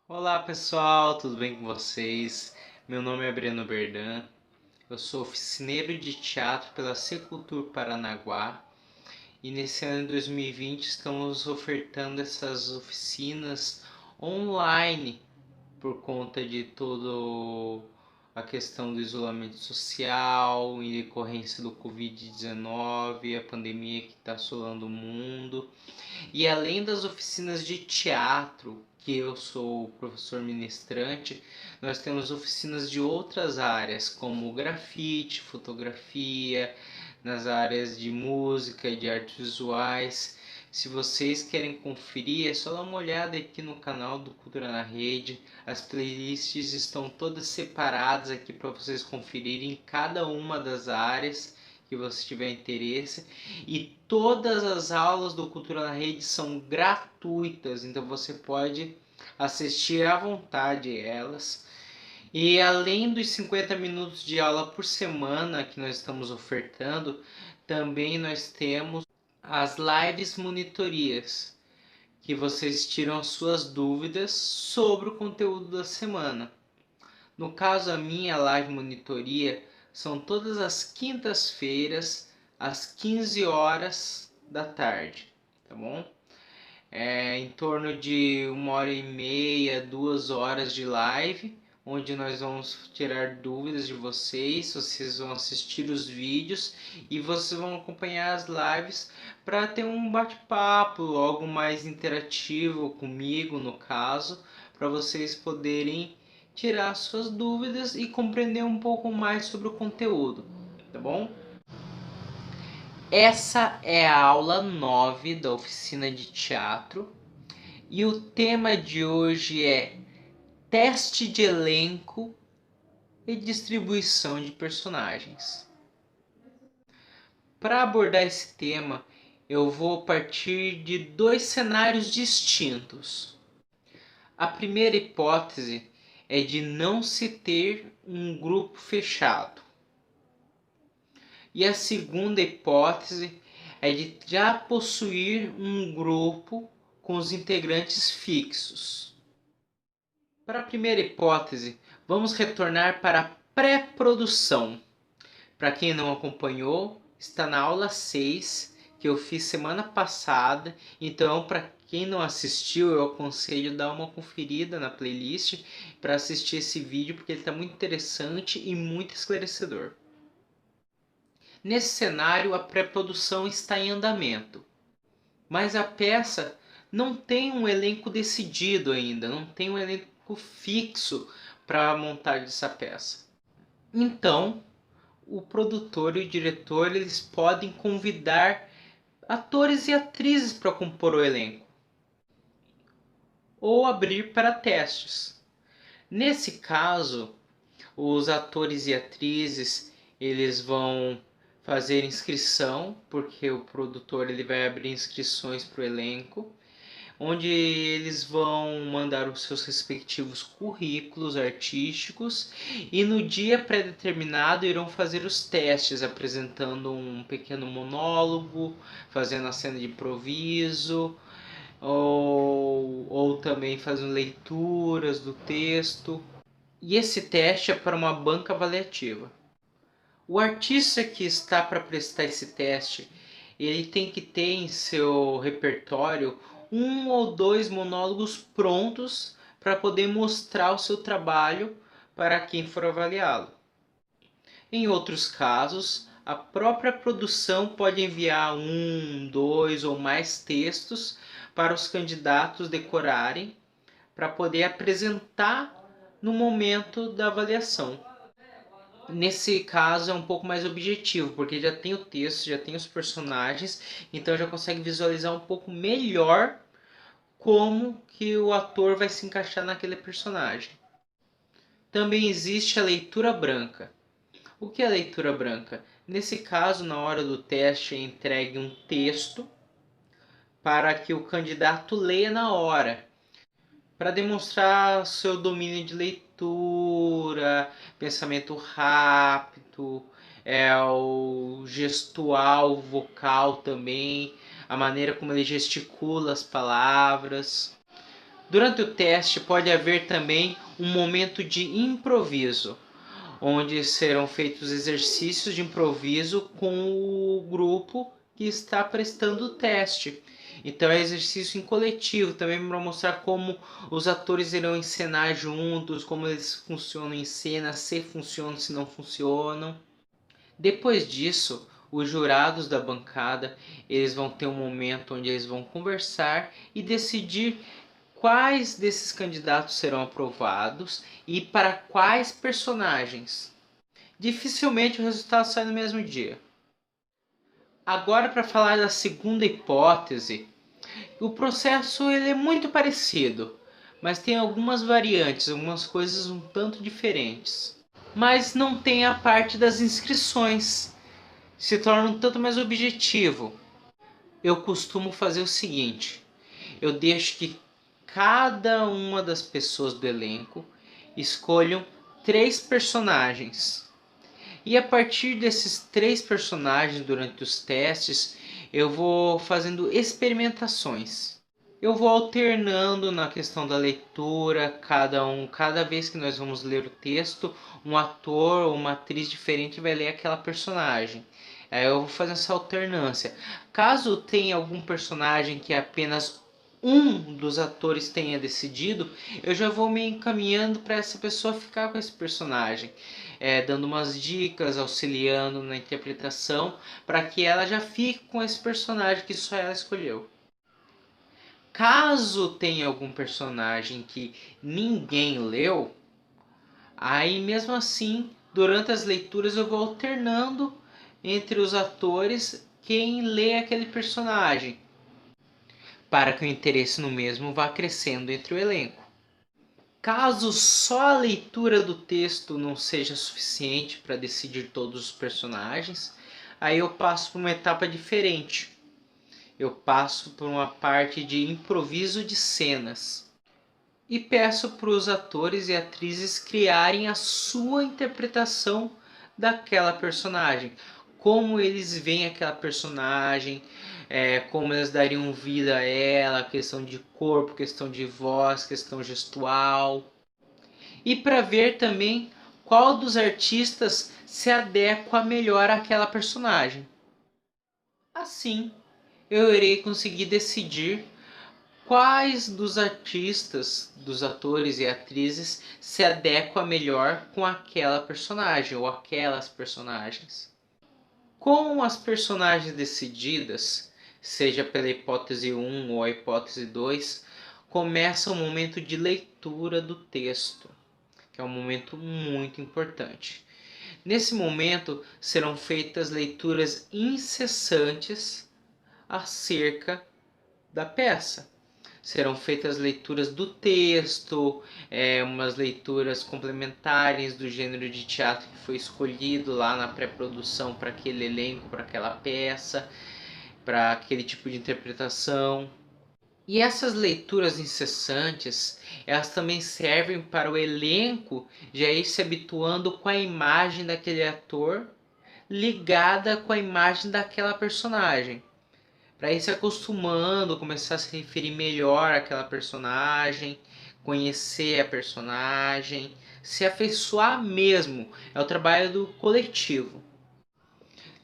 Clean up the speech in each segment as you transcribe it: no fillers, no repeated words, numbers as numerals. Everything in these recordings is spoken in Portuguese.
Olá pessoal, tudo bem com vocês? Meu nome é Breno Berdan, eu sou oficineiro de teatro pela Secultur Paranaguá e nesse ano de 2020 estamos ofertando essas oficinas online por conta de toda a questão do isolamento social, em decorrência do Covid-19, a pandemia que está assolando o mundo. E além das oficinas de teatro, que eu sou professor ministrante, nós temos oficinas de outras áreas, como grafite, fotografia, nas áreas de música e de artes visuais. Se vocês querem conferir, é só dar uma olhada aqui no canal do Cultura na Rede. As playlists estão todas separadas aqui para vocês conferirem cada uma das áreas que você tiver interesse. E todas as aulas do Cultura na Rede são gratuitas, então você pode assistir à vontade elas. E além dos 50 minutos de aula por semana que nós estamos ofertando, também nós temos as lives monitorias, que vocês tiram as suas dúvidas sobre o conteúdo da semana. No caso, a minha live monitoria são todas as quintas-feiras, às 15 horas da tarde, tá bom? Em torno de 1h30, 2 horas de live, onde nós vamos tirar dúvidas de vocês vão assistir os vídeos e vocês vão acompanhar as lives para ter um bate-papo, algo mais interativo comigo, no caso, para vocês poderem tirar suas dúvidas e compreender um pouco mais sobre o conteúdo, tá bom? Essa é a aula 9 da oficina de teatro e o tema de hoje é teste de elenco e distribuição de personagens. Para abordar esse tema, eu vou partir de dois cenários distintos. A primeira hipótese é de não se ter um grupo fechado. E a segunda hipótese é de já possuir um grupo com os integrantes fixos. Para a primeira hipótese, vamos retornar para a pré-produção. Para quem não acompanhou, está na aula 6, que eu fiz semana passada. Então, para quem não assistiu, eu aconselho dar uma conferida na playlist para assistir esse vídeo, porque ele está muito interessante e muito esclarecedor. Nesse cenário, a pré-produção está em andamento, mas a peça não tem um elenco decidido ainda, não tem um elenco fixo para a montagem dessa peça. Então, o produtor e o diretor eles podem convidar atores e atrizes para compor o elenco ou abrir para testes. Nesse caso, os atores e atrizes eles vão fazer inscrição, porque o produtor ele vai abrir inscrições para o elenco, onde eles vão mandar os seus respectivos currículos artísticos e no dia pré-determinado irão fazer os testes, apresentando um pequeno monólogo, fazendo a cena de improviso, ou também fazendo leituras do texto. E esse teste é para uma banca avaliativa. O artista que está para prestar esse teste, ele tem que ter em seu repertório um ou dois monólogos prontos para poder mostrar o seu trabalho para quem for avaliá-lo. Em outros casos, a própria produção pode enviar um, dois ou mais textos para os candidatos decorarem para poder apresentar no momento da avaliação. Nesse caso é um pouco mais objetivo, porque já tem o texto, já tem os personagens, então já consegue visualizar um pouco melhor como que o ator vai se encaixar naquele personagem. Também existe a leitura branca. O que é a leitura branca? Nesse caso, na hora do teste, é entregue um texto para que o candidato leia na hora, para demonstrar seu domínio de leitura, pensamento rápido, o gestual, o vocal também, a maneira como ele gesticula as palavras. Durante o teste pode haver também um momento de improviso, onde serão feitos exercícios de improviso com o grupo que está prestando o teste. Então é exercício em coletivo, também para mostrar como os atores irão encenar juntos, como eles funcionam em cena, se funcionam, se não funcionam. Depois disso, os jurados da bancada, eles vão ter um momento onde eles vão conversar e decidir quais desses candidatos serão aprovados e para quais personagens. Dificilmente o resultado sai no mesmo dia. Agora, para falar da segunda hipótese, o processo ele é muito parecido, mas tem algumas variantes, algumas coisas um tanto diferentes. Mas não tem a parte das inscrições, se torna um tanto mais objetivo. Eu costumo fazer o seguinte: eu deixo que cada uma das pessoas do elenco escolham 3 personagens. E a partir desses 3 personagens durante os testes, eu vou fazendo experimentações. Eu vou alternando na questão da leitura, cada vez que nós vamos ler o texto, um ator ou uma atriz diferente vai ler aquela personagem. Aí eu vou fazer essa alternância. Caso tenha algum personagem que apenas um dos atores tenha decidido, eu já vou me encaminhando para essa pessoa ficar com esse personagem, dando umas dicas, auxiliando na interpretação, para que ela já fique com esse personagem que só ela escolheu. Caso tenha algum personagem que ninguém leu, aí mesmo assim, durante as leituras eu vou alternando entre os atores quem lê aquele personagem, para que o interesse no mesmo vá crescendo entre o elenco. Caso só a leitura do texto não seja suficiente para decidir todos os personagens, aí eu passo por uma etapa diferente. Eu passo por uma parte de improviso de cenas e peço para os atores e atrizes criarem a sua interpretação daquela personagem, como eles veem aquela personagem, como eles dariam vida a ela, questão de corpo, questão de voz, questão gestual, e para ver também qual dos artistas se adequa melhor àquela personagem. Assim, eu irei conseguir decidir quais dos artistas, dos atores e atrizes se adequa melhor com aquela personagem ou aquelas personagens. Com as personagens decididas, seja pela hipótese 1 ou a hipótese 2, começa o momento de leitura do texto, que é um momento muito importante. Nesse momento serão feitas leituras incessantes acerca da peça. Serão feitas leituras do texto, umas leituras complementares do gênero de teatro que foi escolhido lá na pré-produção para aquele elenco, para aquela peça, para aquele tipo de interpretação. E essas leituras incessantes, elas também servem para o elenco já ir se habituando com a imagem daquele ator ligada com a imagem daquela personagem, para ir se acostumando, começar a se referir melhor àquela personagem, conhecer a personagem, se afeiçoar mesmo. É o trabalho do coletivo.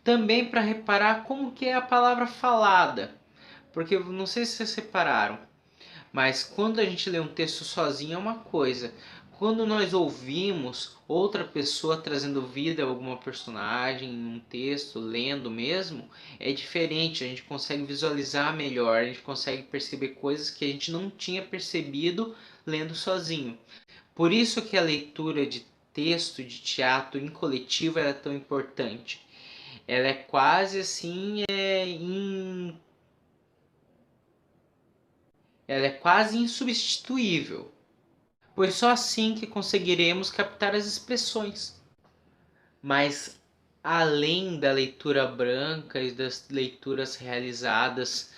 Também para reparar como que é a palavra falada, porque não sei se vocês repararam, mas quando a gente lê um texto sozinho é uma coisa. Quando nós ouvimos outra pessoa trazendo vida a alguma personagem em um texto, lendo mesmo, é diferente. A gente consegue visualizar melhor, a gente consegue perceber coisas que a gente não tinha percebido lendo sozinho. Por isso que a leitura de texto, de teatro em coletivo é tão importante. Ela é quase assim, ela é quase insubstituível, pois só assim que conseguiremos captar as expressões. Mas além da leitura branca e das leituras realizadas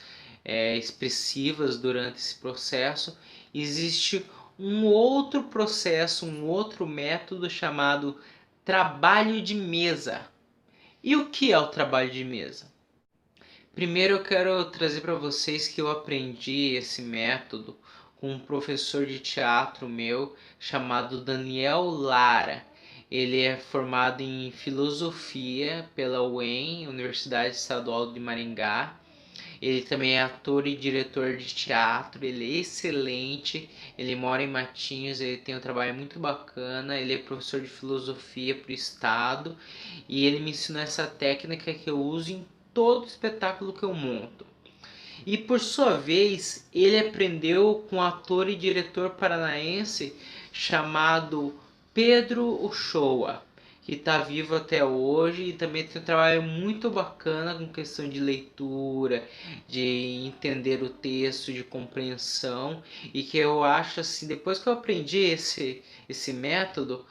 expressivas durante esse processo, existe um outro processo, um outro método chamado trabalho de mesa. E o que é o trabalho de mesa? Primeiro eu quero trazer para vocês que eu aprendi esse método com um professor de teatro meu chamado Daniel Lara. Ele é formado em filosofia pela UEM, Universidade Estadual de Maringá. Ele também é ator e diretor de teatro, ele é excelente, ele mora em Matinhos, ele tem um trabalho muito bacana, ele é professor de filosofia para o estado e ele me ensinou essa técnica que eu uso em todo espetáculo que eu monto. E por sua vez, ele aprendeu com um ator e diretor paranaense chamado Pedro Uchoa, que está vivo até hoje e também tem um trabalho muito bacana com questão de leitura, de entender o texto, de compreensão, e que eu acho assim, depois que eu aprendi esse método,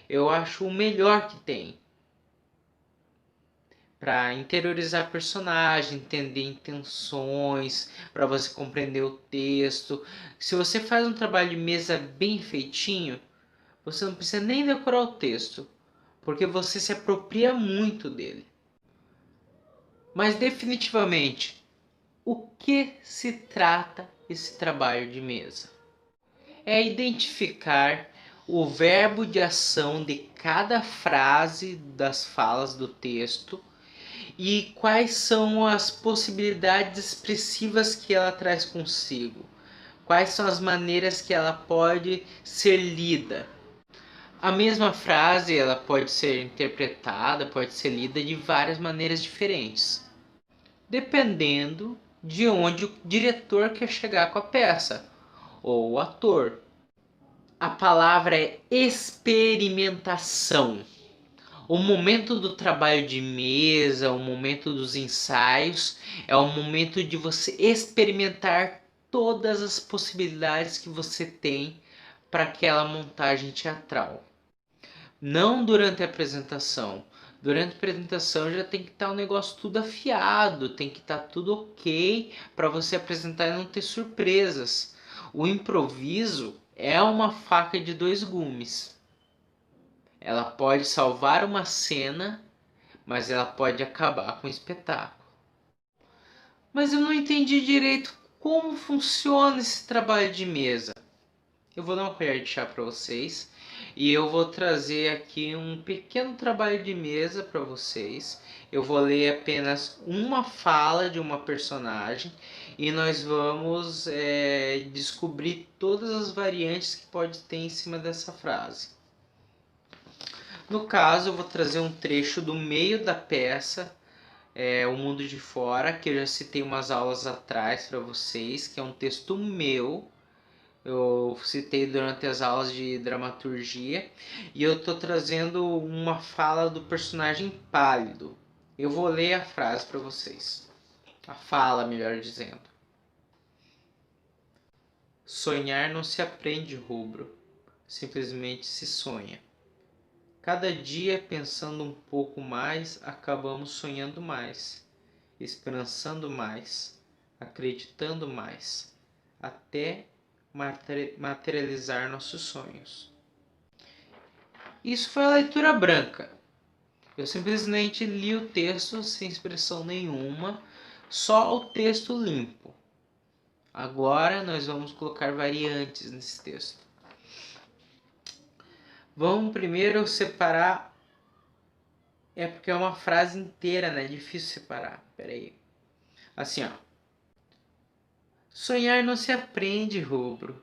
eu acho o melhor que tem para interiorizar personagem, entender intenções, para você compreender o texto. Se você faz um trabalho de mesa bem feitinho, você não precisa nem decorar o texto, porque você se apropria muito dele. Mas definitivamente, o que se trata esse trabalho de mesa? É identificar o verbo de ação de cada frase das falas do texto e quais são as possibilidades expressivas que ela traz consigo. Quais são as maneiras que ela pode ser lida. A mesma frase ela pode ser interpretada, pode ser lida de várias maneiras diferentes, dependendo de onde o diretor quer chegar com a peça, ou o ator. A palavra é experimentação. O momento do trabalho de mesa, o momento dos ensaios, é o momento de você experimentar todas as possibilidades que você tem para aquela montagem teatral. Não durante a apresentação. Durante a apresentação já tem que estar o negócio tudo afiado, tem que estar tudo ok para você apresentar e não ter surpresas. O improviso é uma faca de dois gumes. Ela pode salvar uma cena, mas ela pode acabar com o espetáculo. Mas eu não entendi direito como funciona esse trabalho de mesa. Eu vou dar uma colher de chá para vocês e eu vou trazer aqui um pequeno trabalho de mesa para vocês. Eu vou ler apenas uma fala de uma personagem e nós vamos descobrir todas as variantes que pode ter em cima dessa frase. No caso, eu vou trazer um trecho do meio da peça, O Mundo de Fora, que eu já citei umas aulas atrás para vocês, que é um texto meu. Eu citei durante as aulas de dramaturgia e eu estou trazendo uma fala do personagem pálido. Eu vou ler a frase para vocês. A fala, melhor dizendo. Sonhar não se aprende, rubro. Simplesmente se sonha. Cada dia, pensando um pouco mais, acabamos sonhando mais, esperançando mais, acreditando mais, até materializar nossos sonhos. Isso foi a leitura branca. Eu simplesmente li o texto sem expressão nenhuma, só o texto limpo. Agora nós vamos colocar variantes nesse texto. Vamos primeiro separar. É porque é uma frase inteira, né? É difícil separar. Pera aí. Assim, ó. Sonhar não se aprende, rubro.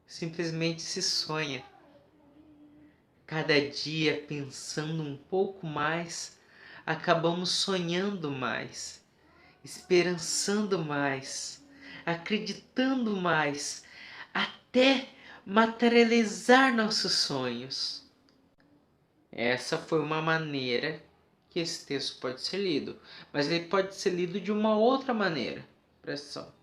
Simplesmente se sonha. Cada dia, pensando um pouco mais, acabamos sonhando mais, esperançando mais, acreditando mais, até materializar nossos sonhos. Essa foi uma maneira que esse texto pode ser lido, mas ele pode ser lido de uma outra maneira. Presta atenção.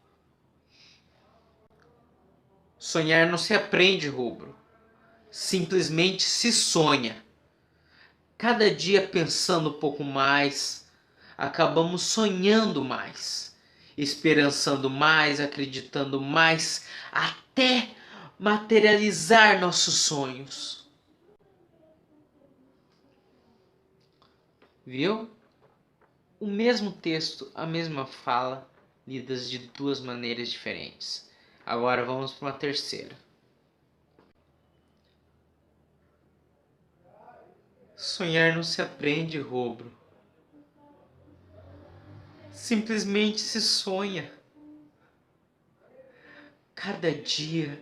Sonhar não se aprende, rubro. Simplesmente se sonha. Cada dia pensando um pouco mais, acabamos sonhando mais, esperançando mais, acreditando mais, até materializar nossos sonhos. Viu? O mesmo texto, a mesma fala, lidas de duas maneiras diferentes. Agora vamos para uma terceira. Sonhar não se aprende, Rubro. Simplesmente se sonha. Cada dia,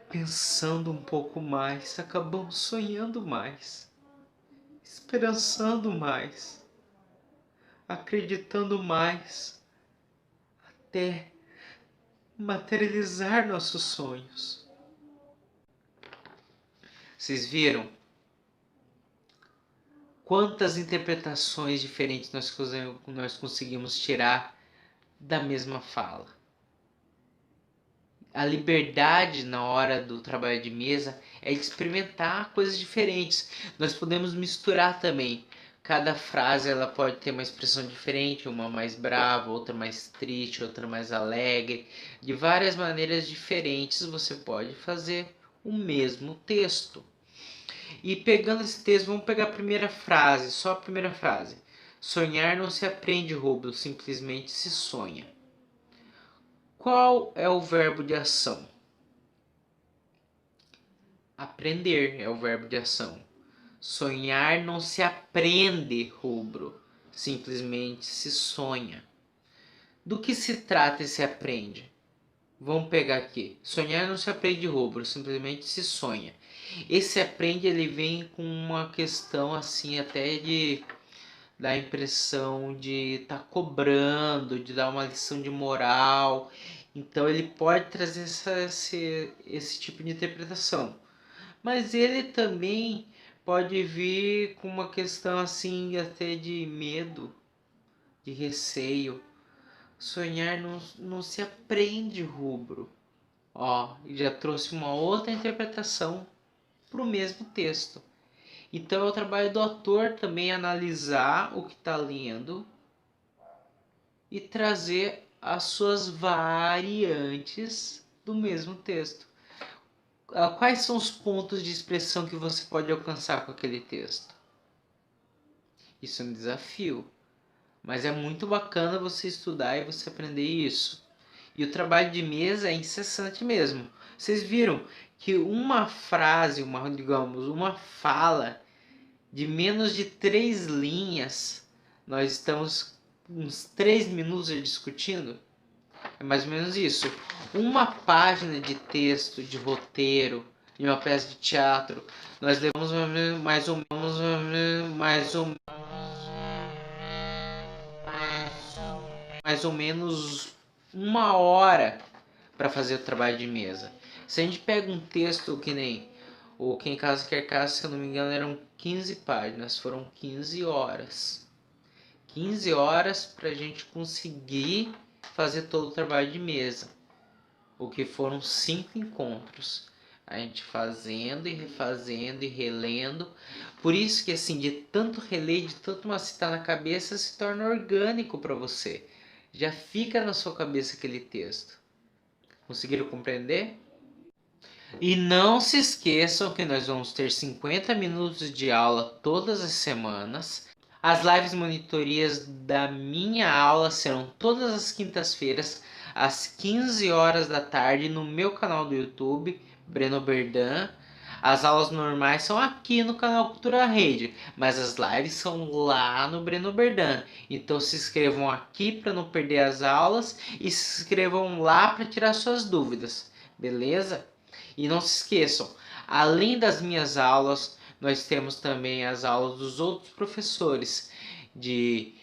pensando um pouco mais, acabamos sonhando mais, esperançando mais, acreditando mais, até materializar nossos sonhos. Vocês viram quantas interpretações diferentes nós conseguimos tirar da mesma fala? A liberdade na hora do trabalho de mesa é de experimentar coisas diferentes. Nós podemos misturar também. Cada frase ela pode ter uma expressão diferente, uma mais brava, outra mais triste, outra mais alegre. De várias maneiras diferentes você pode fazer o mesmo texto. E pegando esse texto, vamos pegar a primeira frase, só a primeira frase. Sonhar não se aprende, Rubro, simplesmente se sonha. Qual é o verbo de ação? Aprender é o verbo de ação. Sonhar não se aprende, Rubro, simplesmente se sonha. Do que se trata esse aprende? Vamos pegar aqui. Sonhar não se aprende, Rubro, simplesmente se sonha. Esse aprende ele vem com uma questão assim até de dar a impressão de estar cobrando, de dar uma lição de moral. Então ele pode trazer esse tipo de interpretação. Mas ele também pode vir com uma questão assim até de medo, de receio. Sonhar não se aprende, Rubro. Ó, já trouxe uma outra interpretação para o mesmo texto. Então é o trabalho do autor também analisar o que está lendo e trazer as suas variantes do mesmo texto. Quais são os pontos de expressão que você pode alcançar com aquele texto? Isso é um desafio, mas é muito bacana você estudar e você aprender isso. E o trabalho de mesa é incessante mesmo. Vocês viram que uma frase, uma fala de menos de 3 linhas, nós estamos uns 3 minutos discutindo? É mais ou menos isso. Uma página de texto, de roteiro, de uma peça de teatro, nós levamos mais ou menos uma hora para fazer o trabalho de mesa. Se a gente pega um texto que nem o Quem Casa Quer Casa, se eu não me engano, eram 15 páginas, foram 15 horas. 15 horas para a gente conseguir fazer todo o trabalho de mesa. O que foram 5 encontros. A gente fazendo e refazendo e relendo. Por isso que assim, de tanto reler, de tanto macitar na cabeça, se torna orgânico para você. Já fica na sua cabeça aquele texto. Conseguiram compreender? E não se esqueçam que nós vamos ter 50 minutos de aula todas as semanas. As lives monitorias da minha aula serão todas as quintas-feiras, às 15 horas da tarde, no meu canal do YouTube, Breno Berdan. As aulas normais são aqui no canal Cultura Rede, mas as lives são lá no Breno Berdan. Então se inscrevam aqui para não perder as aulas e se inscrevam lá para tirar suas dúvidas, beleza? E não se esqueçam, além das minhas aulas, nós temos também as aulas dos outros professores de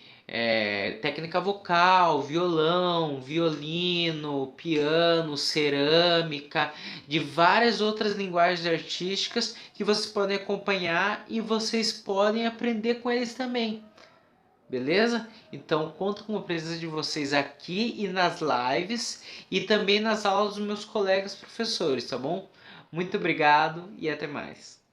técnica vocal, violão, violino, piano, cerâmica, de várias outras linguagens artísticas que vocês podem acompanhar e vocês podem aprender com eles também. Beleza? Então conto com a presença de vocês aqui e nas lives e também nas aulas dos meus colegas professores, tá bom? Muito obrigado e até mais.